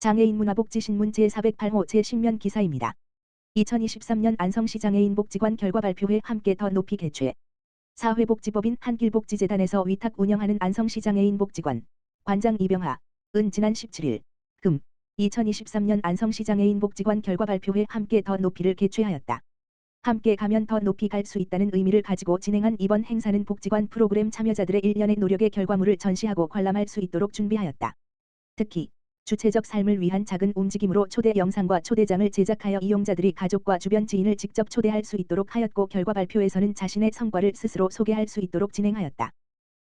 장애인 문화복지신문 제408호 제10면 기사입니다. 2023년 안성시 장애인복지관 결과 발표회 함께 더 높이 개최. 사회복지법인 한길복지재단에서 위탁 운영하는 안성시 장애인복지관 관장 이병하, 은 지난 17일 금 2023년 안성시 장애인복지관 결과 발표회 함께 더 높이를 개최하였다. 함께 가면 더 높이 갈 수 있다는 의미를 가지고 진행한 이번 행사는 복지관 프로그램 참여자들의 1년의 노력의 결과물을 전시하고 관람할 수 있도록 준비하였다. 특히 주체적 삶을 위한 작은 움직임으로 초대 영상과 초대장을 제작하여 이용자들이 가족과 주변 지인을 직접 초대할 수 있도록 하였고, 결과 발표에서는 자신의 성과를 스스로 소개할 수 있도록 진행하였다.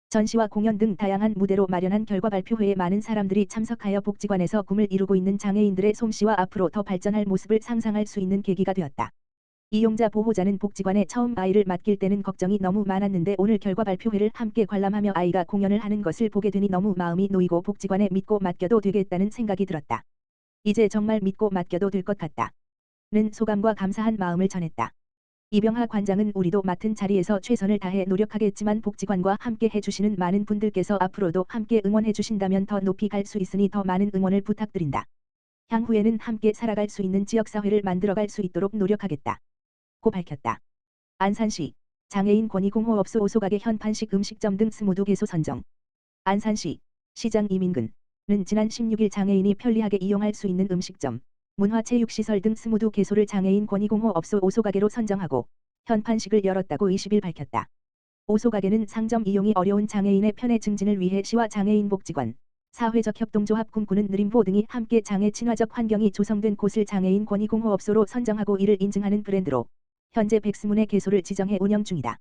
전시와 공연 등 다양한 무대로 마련한 결과 발표회에 많은 사람들이 참석하여 복지관에서 꿈을 이루고 있는 장애인들의 솜씨와 앞으로 더 발전할 모습을 상상할 수 있는 계기가 되었다. 이용자 보호자는 복지관에 처음 아이를 맡길 때는 걱정이 너무 많았는데 오늘 결과 발표회를 함께 관람하며 아이가 공연을 하는 것을 보게 되니 너무 마음이 놓이고 복지관에 믿고 맡겨도 되겠다는 생각이 들었다. 이제 정말 믿고 맡겨도 될 것 같다. 는 소감과 감사한 마음을 전했다. 이병하 관장은 우리도 맡은 자리에서 최선을 다해 노력하겠지만 복지관과 함께 해주시는 많은 분들께서 앞으로도 함께 응원해 주신다면 더 높이 갈 수 있으니 더 많은 응원을 부탁드린다. 향후에는 함께 살아갈 수 있는 지역사회를 만들어갈 수 있도록 노력하겠다. 고 밝혔다. 안산시 장애인 권익공호업소 오소가게 현판식 음식점 등 22개소 선정. 안산시 시장 이민근은 지난 16일 장애인이 편리하게 이용할 수 있는 음식점, 문화체육시설 등 22개소를 장애인 권익공호업소 오소가게로 선정하고 현판식을 열었다고 20일 밝혔다. 오소가게는 상점 이용이 어려운 장애인의 편의 증진을 위해 시와 장애인복지관, 사회적 협동조합 꿈꾸는 느림보 등이 함께 장애 친화적 환경이 조성된 곳을 장애인 권익공호업소로 선정하고 이를 인증하는 브랜드로 현재 120개소를 지정해 운영 중이다.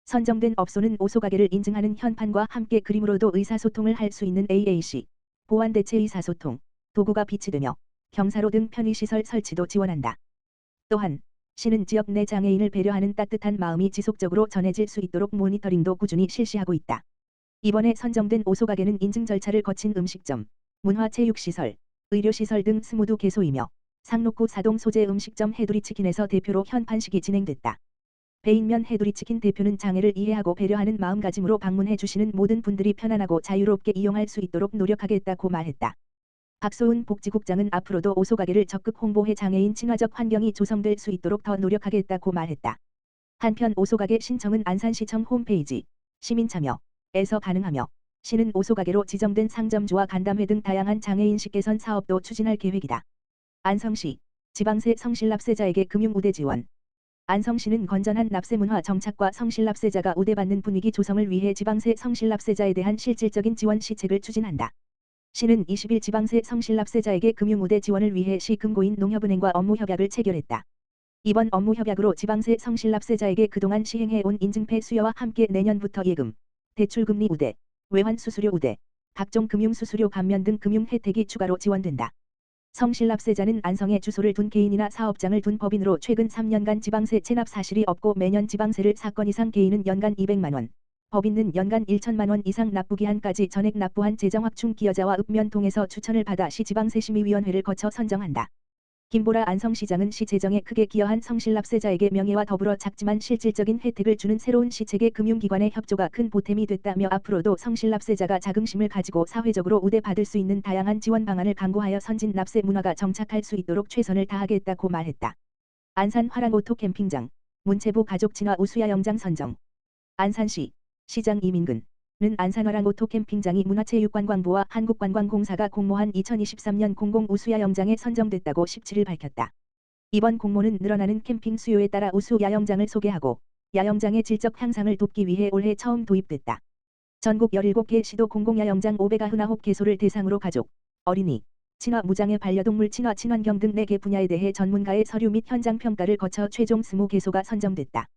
선정된 업소는 오소가게를 인증하는 현판과 함께 그림으로도 의사소통을 할 수 있는 AAC, 보완대체 의사소통, 도구가 비치되며 경사로 등 편의시설 설치도 지원한다. 또한 시는 지역 내 장애인을 배려하는 따뜻한 마음이 지속적으로 전해질 수 있도록 모니터링도 꾸준히 실시하고 있다. 이번에 선정된 오소가게는 인증 절차를 거친 음식점, 문화체육시설, 의료시설 등 22개소이며 상록구 사동 소재 음식점 해두리치킨에서 대표로 현판식이 진행됐다. 배인면 해두리치킨 대표는 장애를 이해하고 배려하는 마음가짐으로 방문해 주시는 모든 분들이 편안하고 자유롭게 이용할 수 있도록 노력하겠다고 말했다. 박소은 복지국장은 앞으로도 오소가게를 적극 홍보해 장애인 친화적 환경이 조성될 수 있도록 더 노력하겠다고 말했다. 한편 오소가게 신청은 안산시청 홈페이지 시민참여에서 가능하며 시는 오소가게로 지정된 상점주와 간담회 등 다양한 장애인식 개선 사업도 추진할 계획이다. 안성시 지방세 성실납세자에게 금융우대 지원. 안성시는 건전한 납세문화 정착과 성실납세자가 우대받는 분위기 조성을 위해 지방세 성실납세자에 대한 실질적인 지원 시책을 추진한다. 시는 20일 지방세 성실납세자에게 금융우대 지원을 위해 시 금고인 농협은행과 업무협약을 체결했다. 이번 업무협약으로 지방세 성실납세자에게 그동안 시행해온 인증패 수여와 함께 내년부터 예금, 대출금리 우대, 외환수수료 우대, 각종 금융수수료 감면 등 금융 혜택이 추가로 지원된다. 성실납세자는 안성에 주소를 둔 개인이나 사업장을 둔 법인으로 최근 3년간 지방세 체납 사실이 없고 매년 지방세를 4건 이상, 개인은 연간 200만원, 법인은 연간 1천만원 이상 납부기한까지 전액 납부한 재정확충 기여자와 읍면 통해서 추천을 받아 시 지방세심의위원회를 거쳐 선정한다. 김보라 안성시장은 시 재정에 크게 기여한 성실납세자에게 명예와 더불어 작지만 실질적인 혜택을 주는 새로운 시책의 금융기관의 협조가 큰 보탬이 됐다며 앞으로도 성실납세자가 자긍심을 가지고 사회적으로 우대받을 수 있는 다양한 지원 방안을 강구하여 선진 납세 문화가 정착할 수 있도록 최선을 다하겠다고 말했다. 안산 화랑오토 캠핑장, 문체부 가족친화 우수야영장 선정. 안산시 시장 이민근은 안산 화랑오토 캠핑장이 문화체육관광부와 한국관광공사가 공모한 2023년 공공 우수야영장에 선정됐다고 17일 밝혔다. 이번 공모는 늘어나는 캠핑 수요에 따라 우수 야영장을 소개하고 야영장의 질적 향상을 돕기 위해 올해 처음 도입됐다. 전국 17개 시도 공공야영장 599개소를 대상으로 가족, 어린이, 친화 무장애 반려동물 친화 친환경 등 4개 분야에 대해 전문가의 서류 및 현장 평가를 거쳐 최종 20개소가 선정됐다.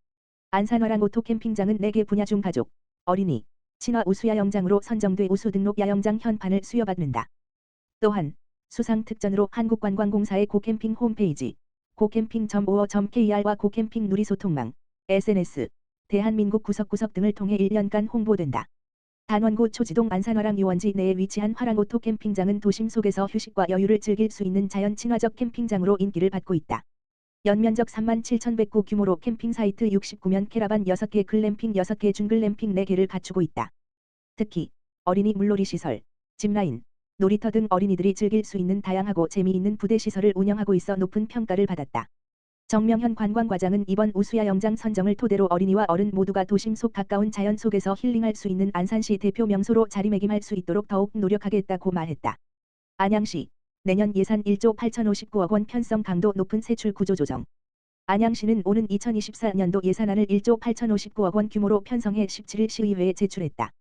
안산 화랑오토 캠핑장은 4개 분야 중 가족, 어린이, 친화 우수야영장으로 선정돼 우수 등록 야영장 현판을 수여받는다. 또한 수상 특전으로 한국관광공사의 고캠핑 홈페이지 고캠핑.or.kr과 고캠핑 누리소통망 SNS 대한민국 구석구석 등을 통해 1년간 홍보된다. 단원구 초지동 안산화랑 유원지 내에 위치한 화랑오토 캠핑장은 도심 속에서 휴식과 여유를 즐길 수 있는 자연 친화적 캠핑장으로 인기를 받고 있다. 연면적 37,109 규모로 캠핑 사이트 69면 캐러반 6개, 글램핑 6개, 준글램핑 4개를 갖추고 있다. 특히 어린이 물놀이 시설, 짚라인, 놀이터 등 어린이들이 즐길 수 있는 다양하고 재미있는 부대 시설을 운영하고 있어 높은 평가를 받았다. 정명현 관광과장은 이번 우수야 영장 선정을 토대로 어린이와 어른 모두가 도심 속 가까운 자연 속에서 힐링할 수 있는 안산시 대표 명소로 자리매김할 수 있도록 더욱 노력하겠다고 말했다. 안양시 내년 예산 1조 8,059억 원 편성 강도 높은 세출 구조 조정. 안양시는 오는 2024년도 예산안을 1조 8,059억 원 규모로 편성해 17일 시의회에 제출했다.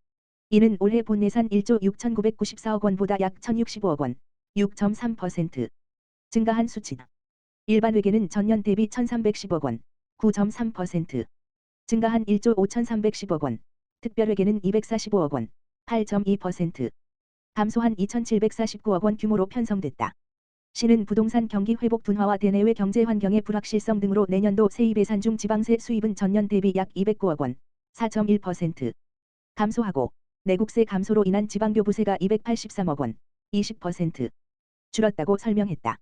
이는 올해 본 예산 1조 6,994억 원보다 약 1,065억 원, 6.3% 증가한 수치다. 일반 회계는 전년 대비 1,310억 원, 9.3% 증가한 1조 5,310억 원, 특별회계는 245억 원, 8.2% 감소한 2,749억 원 규모로 편성됐다. 시는 부동산 경기 회복 둔화와 대내외 경제 환경의 불확실성 등으로 내년도 세입 예산 중 지방세 수입은 전년 대비 약 209억 원, 4.1% 감소하고 내국세 감소로 인한 지방교부세가 283억 원, 20% 줄었다고 설명했다.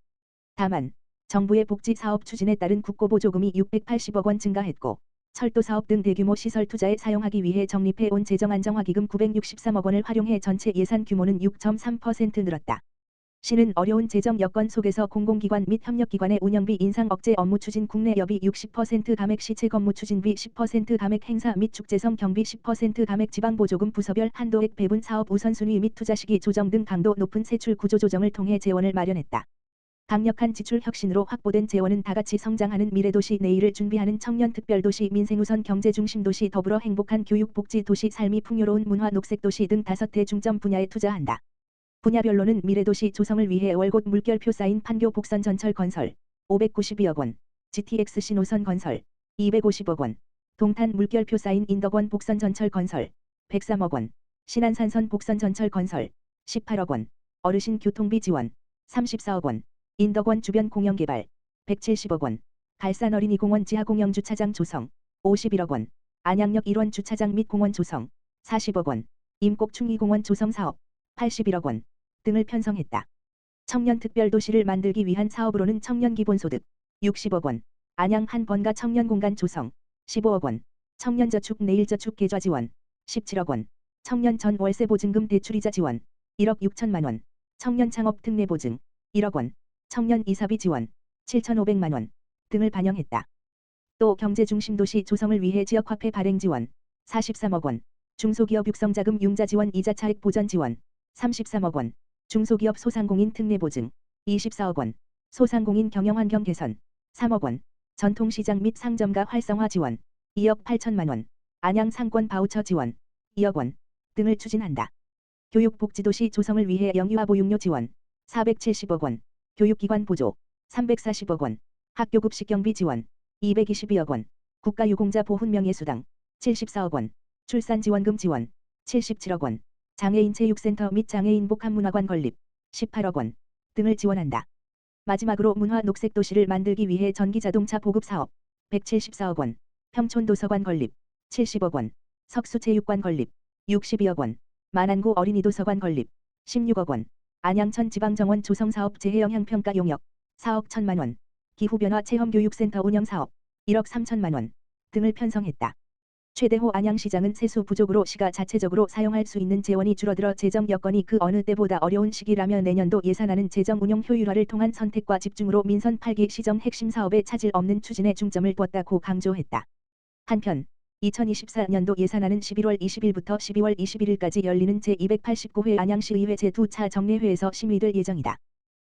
다만 정부의 복지 사업 추진에 따른 국고보조금이 680억 원 증가했고 철도 사업 등 대규모 시설 투자에 사용하기 위해 적립해 온 재정안정화기금 963억 원을 활용해 전체 예산 규모는 6.3% 늘었다. 시는 어려운 재정 여건 속에서 공공기관 및 협력기관의 운영비 인상 억제 업무 추진 국내 여비 60% 감액 시체 업무 추진비 10% 감액 행사 및 축제성 경비 10% 감액 지방보조금 부서별 한도액 배분 사업 우선순위 및 투자 시기 조정 등 강도 높은 세출 구조 조정을 통해 재원을 마련했다. 강력한 지출 혁신으로 확보된 재원은 다같이 성장하는 미래도시 내일을 준비하는 청년특별도시 민생우선 경제중심도시 더불어 행복한 교육복지도시 삶이 풍요로운 문화 녹색도시 등 5대 중점 분야에 투자한다. 분야별로는 미래도시 조성을 위해 월곶 물결표 쌓인 판교 복선 전철 건설 592억 원, GTX 신호선 건설 250억 원, 동탄 물결표 쌓인 인덕원 복선 전철 건설 103억 원, 신안산선 복선 전철 건설 18억 원, 어르신 교통비 지원 34억 원, 인덕원 주변 공영개발 170억 원, 갈산 어린이공원 지하 공영주차장 조성 51억 원, 안양역 1원 주차장 및 공원 조성 40억 원, 임곡충이공원 조성 사업 81억 원 등을 편성했다. 청년특별도시를 만들기 위한 사업으로는 청년기본소득 60억 원, 안양 한 번가 청년공간 조성 15억 원, 청년저축 내일저축 계좌 지원 17억 원, 청년 전 월세 보증금 대출이자 지원 1억 6천만 원, 청년 창업 특례 보증 1억 원, 청년 이사비 지원 7,500만 원 등을 반영했다. 또 경제중심도시 조성을 위해 지역화폐 발행 지원 43억 원, 중소기업 육성자금 융자 지원 이자 차익 보전 지원 33억 원, 중소기업 소상공인 특례 보증 24억 원, 소상공인 경영환경 개선 3억 원, 전통시장 및 상점가 활성화 지원 2억 8천만 원, 안양 상권 바우처 지원 2억 원 등을 추진한다. 교육복지도시 조성을 위해 영유아 보육료 지원 470억 원, 교육기관 보조 340억 원, 학교급식 경비 지원 222억 원, 국가유공자 보훈명예수당 74억 원, 출산지원금 지원 77억 원, 장애인체육센터 및 장애인 복합문화관 건립 18억 원 등을 지원한다. 마지막으로 문화 녹색도시를 만들기 위해 전기자동차 보급사업 174억 원, 평촌도서관 건립 70억 원, 석수체육관 건립 62억 원, 만안구 어린이도서관 건립 16억 원, 안양천 지방정원 조성사업 재해영향평가 용역 4억 1천만 원, 기후변화 체험교육센터 운영사업 1억 3천만 원 등을 편성했다. 최대호 안양시장은 세수 부족으로 시가 자체적으로 사용할 수 있는 재원이 줄어들어 재정 여건이 그 어느 때보다 어려운 시기라며 내년도 예산안은 재정 운용 효율화를 통한 선택과 집중으로 민선 8기 시정 핵심 사업에 차질 없는 추진에 중점을 뒀다고 강조했다. 한편 2024년도 예산안은 11월 20일부터 12월 21일까지 열리는 제289회 안양시의회 제2차 정례회에서 심의될 예정이다.